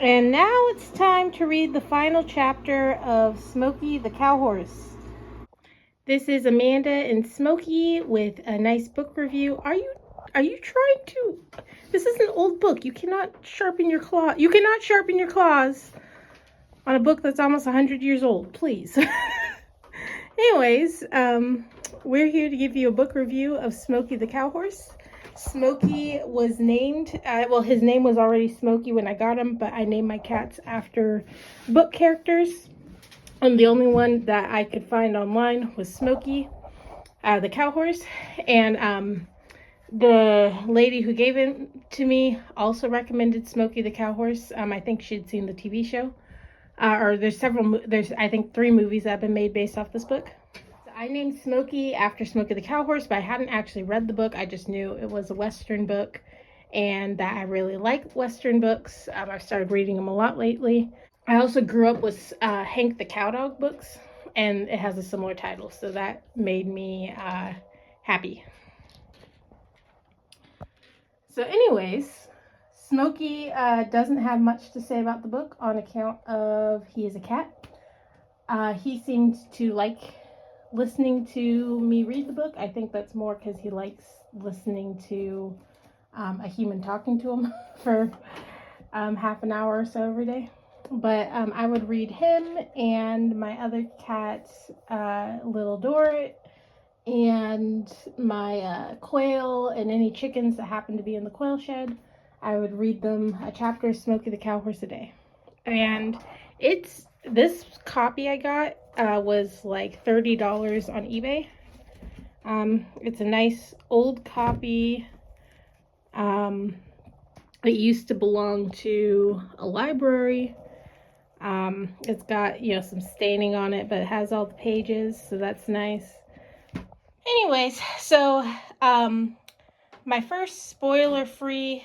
And now it's time to read the final chapter of Smoky the Cowhorse. This is Amanda and Smoky with a nice book review. Are you trying to? This is an old book. You cannot sharpen your claw. You cannot sharpen your claws on a book that's almost 100 years old. Please. Anyways, we're here to give you a book review of Smoky the Cowhorse. Smoky was named, well, his name was already Smoky when I got him, but I named my cats after book characters. And the only one that I could find online was Smoky the Cowhorse. And the lady who gave it to me also recommended Smoky the Cowhorse. I think she'd seen the TV show. Or there's I think 3 movies that have been made based off this book. I named Smoky after Smoky the Cowhorse, but I hadn't actually read the book. I just knew it was a Western book and that I really like Western books. I've started reading them a lot lately. I also grew up with Hank the Cowdog books, and it has a similar title, so that made me happy. So anyways, Smoky doesn't have much to say about the book on account of he is a cat. He seemed to like listening to me read the book. I think that's more because he likes listening to a human talking to him for half an hour or so every day. But I would read him and my other cat, Little Dorrit, and my quail and any chickens that happen to be in the quail shed. I would read them a chapter of Smoky the Cowhorse a day. And this copy I got was like $30 on eBay. It's a nice old copy. It used to belong to a library. It's got, some staining on it, but it has all the pages, so that's nice. Anyways, so my first spoiler-free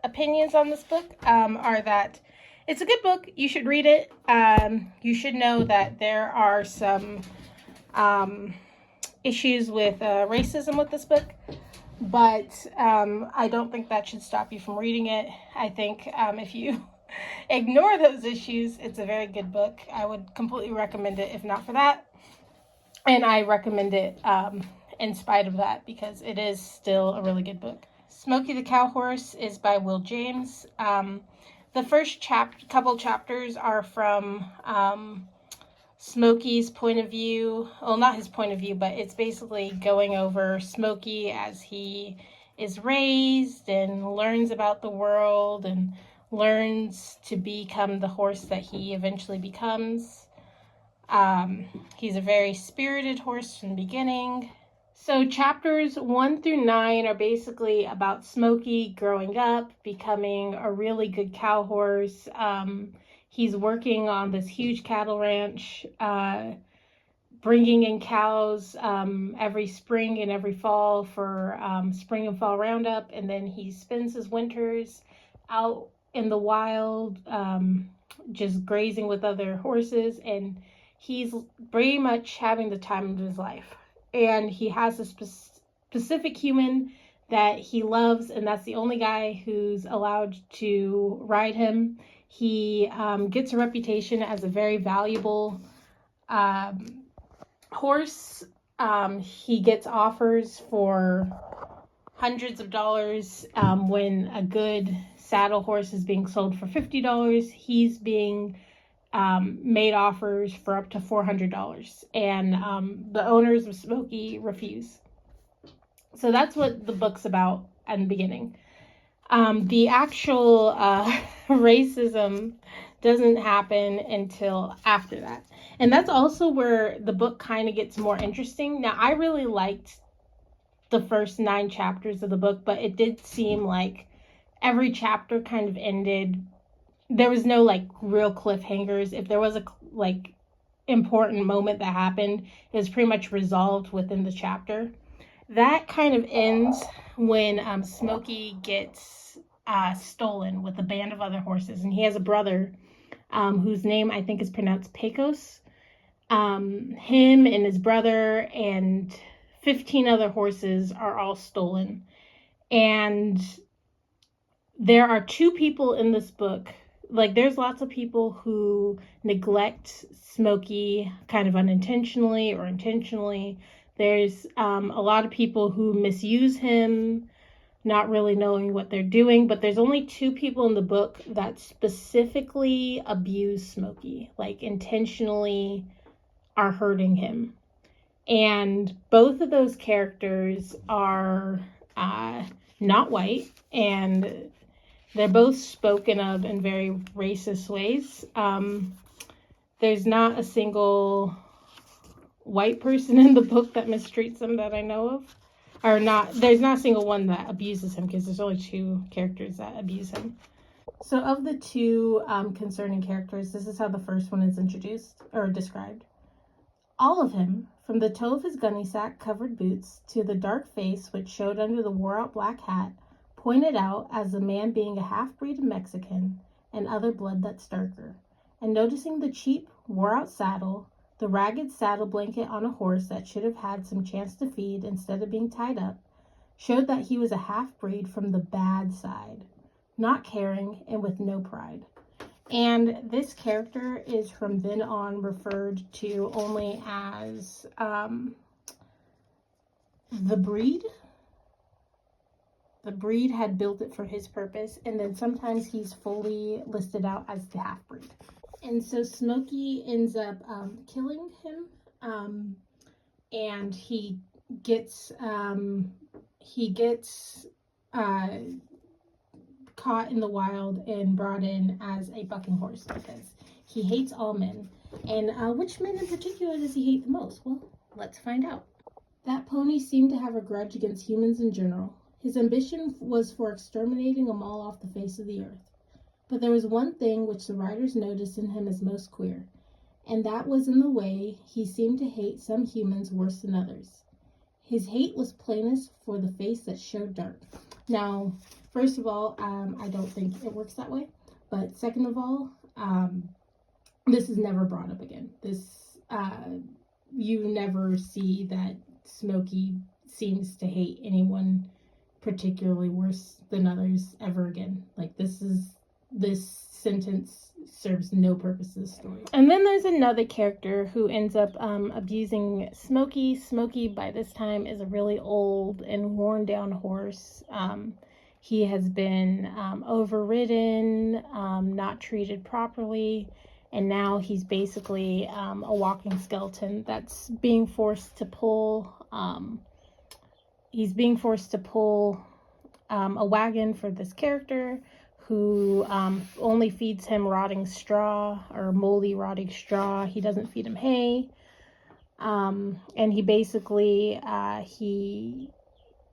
opinions on this book are that it's a good book. You should read it. You should know that there are some issues with racism with this book, but I don't think that should stop you from reading it. I think if you ignore those issues, it's a very good book. I would completely recommend it if not for that. And I recommend it in spite of that because it is still a really good book. Smoky the Cowhorse is by Will James. The first couple chapters are from Smoky's point of view. Well, not his point of view, but it's basically going over Smoky as he is raised and learns about the world and learns to become the horse that he eventually becomes. He's a very spirited horse from the beginning. So chapters 1 through 9 are basically about Smoky growing up, becoming a really good cow horse. He's working on this huge cattle ranch, bringing in cows every spring and every fall for spring and fall roundup. And then he spends his winters out in the wild, just grazing with other horses. And he's pretty much having the time of his life. And he has a specific human that he loves, and that's the only guy who's allowed to ride him. He gets a reputation as a very valuable horse. He gets offers for hundreds of dollars when a good saddle horse is being sold for $50. He's being made offers for up to $400, and the owners of Smoky refuse. So that's what the book's about in the beginning. The actual racism doesn't happen until after that, and that's also where the book kind of gets more interesting. Now, I really liked the first 9 chapters of the book, but it did seem like every chapter kind of ended. There was no real cliffhangers. If there was a important moment that happened, it was pretty much resolved within the chapter. That kind of ends when Smoky gets stolen with a band of other horses, and he has a brother whose name I think is pronounced Pecos. Him and his brother and 15 other horses are all stolen, and there are 2 people in this book like, there's lots of people who neglect Smoky kind of unintentionally or intentionally. There's a lot of people who misuse him, not really knowing what they're doing. But there's only two people in the book that specifically abuse Smoky, like intentionally are hurting him. And both of those characters are not white, and they're both spoken of in very racist ways. There's not a single white person in the book that mistreats him that I know of. Or not, there's not a single one that abuses him, because there's only two characters that abuse him. So of the two concerning characters, this is how the first one is introduced or described. All of him, from the toe of his gunny sack covered boots to the dark face which showed under the wore out black hat, pointed out as the man being a half-breed Mexican and other blood that's darker, and noticing the cheap, wore-out saddle, the ragged saddle blanket on a horse that should have had some chance to feed instead of being tied up, showed that he was a half-breed from the bad side, not caring and with no pride. And this character is from then on referred to only as the breed. The breed had built it for his purpose, and then sometimes he's fully listed out as the half-breed. And so Smoky ends up killing him, and he gets caught in the wild and brought in as a bucking horse because he hates all men. And which men in particular does he hate the most? Well, let's find out. That pony seemed to have a grudge against humans in general. His ambition was for exterminating them all off the face of the earth. But there was one thing which the writers noticed in him as most queer, and that was in the way he seemed to hate some humans worse than others. His hate was plainest for the face that showed dark. Now, first of all, I don't think it works that way. But second of all, this is never brought up again. You never see that Smoky seems to hate anyone particularly worse than others ever again. Like, this sentence serves no purpose to the story. And then there's another character who ends up abusing Smoky. Smoky, by this time, is a really old and worn down horse. He has been overridden, not treated properly, and now he's basically a walking skeleton that's being forced to pull. He's being forced to pull a wagon for this character who only feeds him rotting straw or moldy rotting straw. He doesn't feed him hay. And he basically,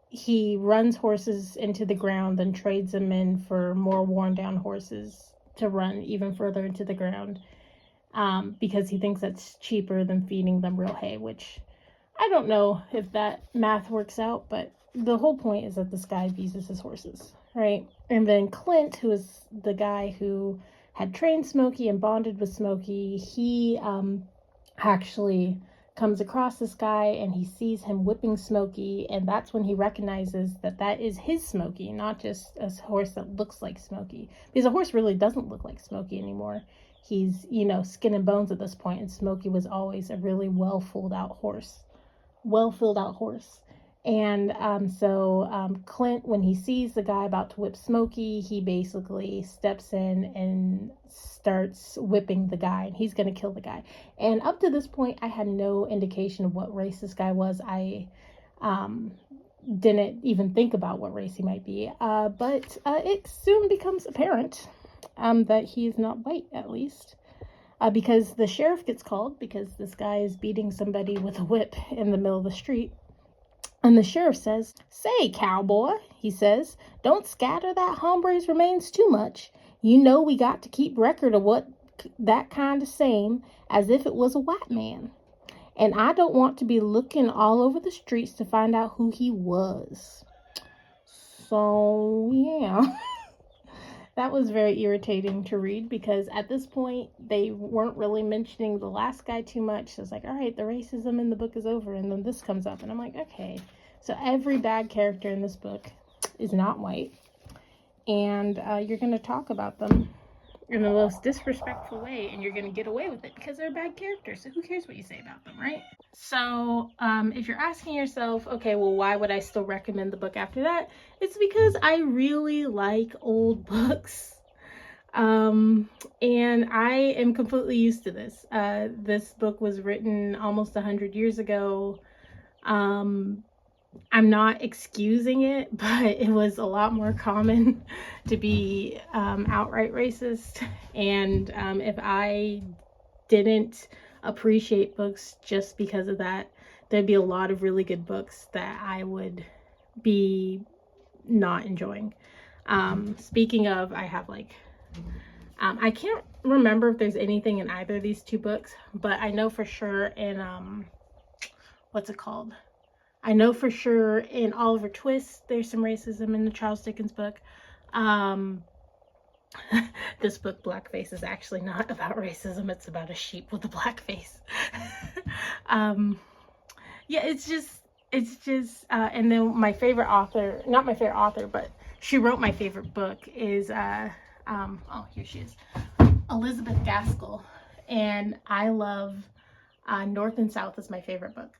he runs horses into the ground and trades them in for more worn down horses to run even further into the ground, because he thinks that's cheaper than feeding them real hay, which I don't know if that math works out, but the whole point is that this guy abuses his horses, right? And then Clint, who is the guy who had trained Smoky and bonded with Smoky, he actually comes across this guy and he sees him whipping Smoky, and that's when he recognizes that that is his Smoky, not just a horse that looks like Smoky, because a horse really doesn't look like Smoky anymore. He's, skin and bones at this point, and Smoky was always a really well filled out horse. And so Clint, when he sees the guy about to whip Smoky, he basically steps in and starts whipping the guy, and he's going to kill the guy. And up to this point, I had no indication of what race this guy was. I didn't even think about what race he might be, but it soon becomes apparent that he's not white, at least. Because the sheriff gets called because this guy is beating somebody with a whip in the middle of the street. And the sheriff says, "Say, cowboy," he says, "don't scatter that hombre's remains too much. You know we got to keep record of what that kind of same as if it was a white man. And I don't want to be looking all over the streets to find out who he was." So, yeah. That was very irritating to read, because at this point, they weren't really mentioning the last guy too much. So it's like, all right, the racism in the book is over. And then this comes up, and I'm like, okay. So every bad character in this book is not white. And you're going to talk about them in the most disrespectful way, and you're going to get away with it because they're bad characters. So who cares what you say about them, right? So if you're asking yourself, okay, well, why would I still recommend the book after that? It's because I really like old books. And I am completely used to this. This book was written almost 100 years ago. I'm not excusing it, but it was a lot more common to be outright racist. And if I didn't appreciate books just because of that, there'd be a lot of really good books that I would be not enjoying. Speaking of, I have like, I can't remember if there's anything in either of these two books, but I know for sure in, what's it called? I know for sure in Oliver Twist, there's some racism in the Charles Dickens book. This book, Blackface, is actually not about racism. It's about a sheep with a black face. Yeah, it's just, and then my favorite author, not my favorite author, but she wrote my favorite book is, oh, here she is, Elizabeth Gaskell. And I love North and South is my favorite book.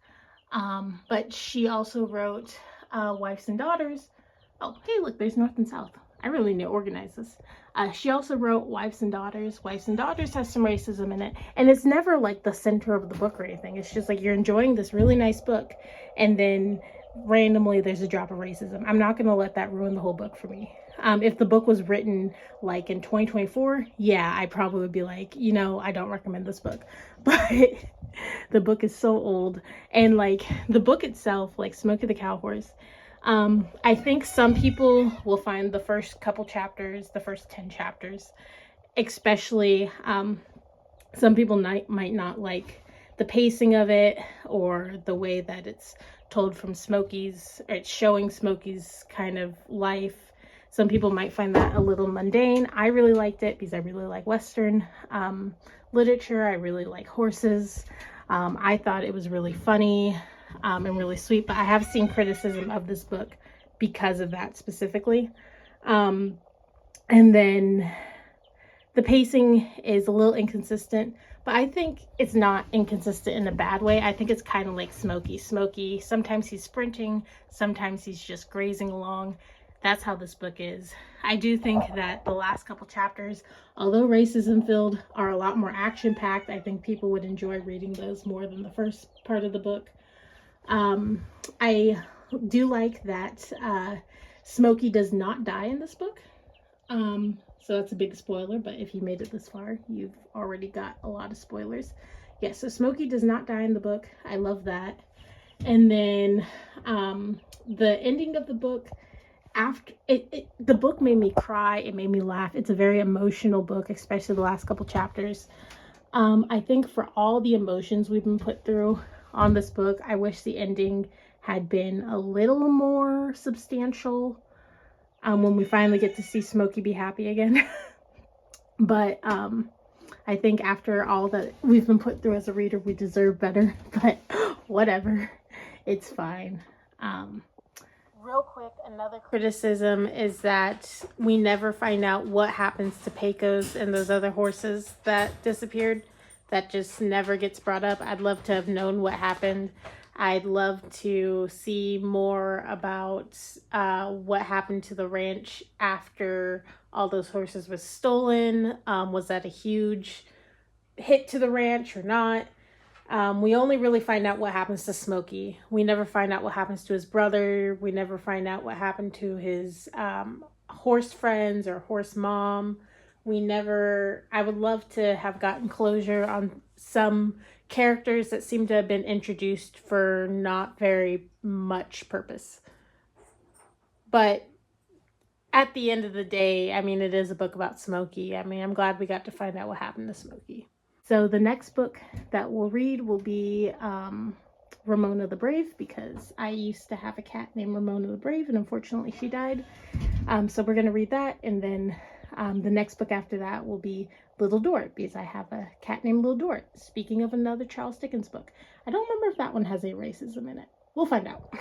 But she also wrote Wives and Daughters. Oh, hey, look, there's North and South. I really need to organize this. She also wrote Wives and Daughters. Wives and Daughters has some racism in it. And it's never like the center of the book or anything. It's just like you're enjoying this really nice book. And then randomly there's a drop of racism. I'm not going to let that ruin the whole book for me. If the book was written like in 2024, yeah, I probably would be like, you know, I don't recommend this book. But the book is so old. And like the book itself, like Smoky the Cowhorse, I think some people will find the first couple chapters, the first 10 chapters, especially, some people might not like the pacing of it or the way that it's told from Smoky's, or it's showing Smoky's kind of life. Some people might find that a little mundane. I really liked it because I really like Western literature. I really like horses. I thought it was really funny and really sweet, but I have seen criticism of this book because of that specifically. And then the pacing is a little inconsistent, but I think it's not inconsistent in a bad way. I think it's kind of like Smoky. Smoky, sometimes he's sprinting, sometimes he's just grazing along. That's how this book is. I do think that the last couple chapters, although racism filled, are a lot more action packed. I think people would enjoy reading those more than the first part of the book. I do like that Smoky does not die in this book. So that's a big spoiler, but if you made it this far, you've already got a lot of spoilers. Yeah, so Smoky does not die in the book. I love that. And then the ending of the book, after the book made me cry, it made me laugh. It's a very emotional book, especially the last couple chapters. I think for all the emotions we've been put through on this book, I wish the ending had been a little more substantial when we finally get to see Smoky be happy again. But I think after all that we've been put through as a reader, we deserve better. But whatever, it's fine. Real quick, another criticism is that we never find out what happens to Pecos and those other horses that disappeared. That just never gets brought up. I'd love to have known what happened. I'd love to see more about what happened to the ranch after all those horses was stolen. Was that a huge hit to the ranch or not? We only really find out what happens to Smoky. We never find out what happens to his brother. We never find out what happened to his horse friends or horse mom. I would love to have gotten closure on some characters that seem to have been introduced for not very much purpose. But at the end of the day, I mean, it is a book about Smoky. I mean, I'm glad we got to find out what happened to Smoky. So the next book that we'll read will be Ramona the Brave, because I used to have a cat named Ramona the Brave, and unfortunately she died. So we're going to read that, and then the next book after that will be Little Dorrit, because I have a cat named Little Dorrit. Speaking of another Charles Dickens book. I don't remember if that one has any racism in it. We'll find out.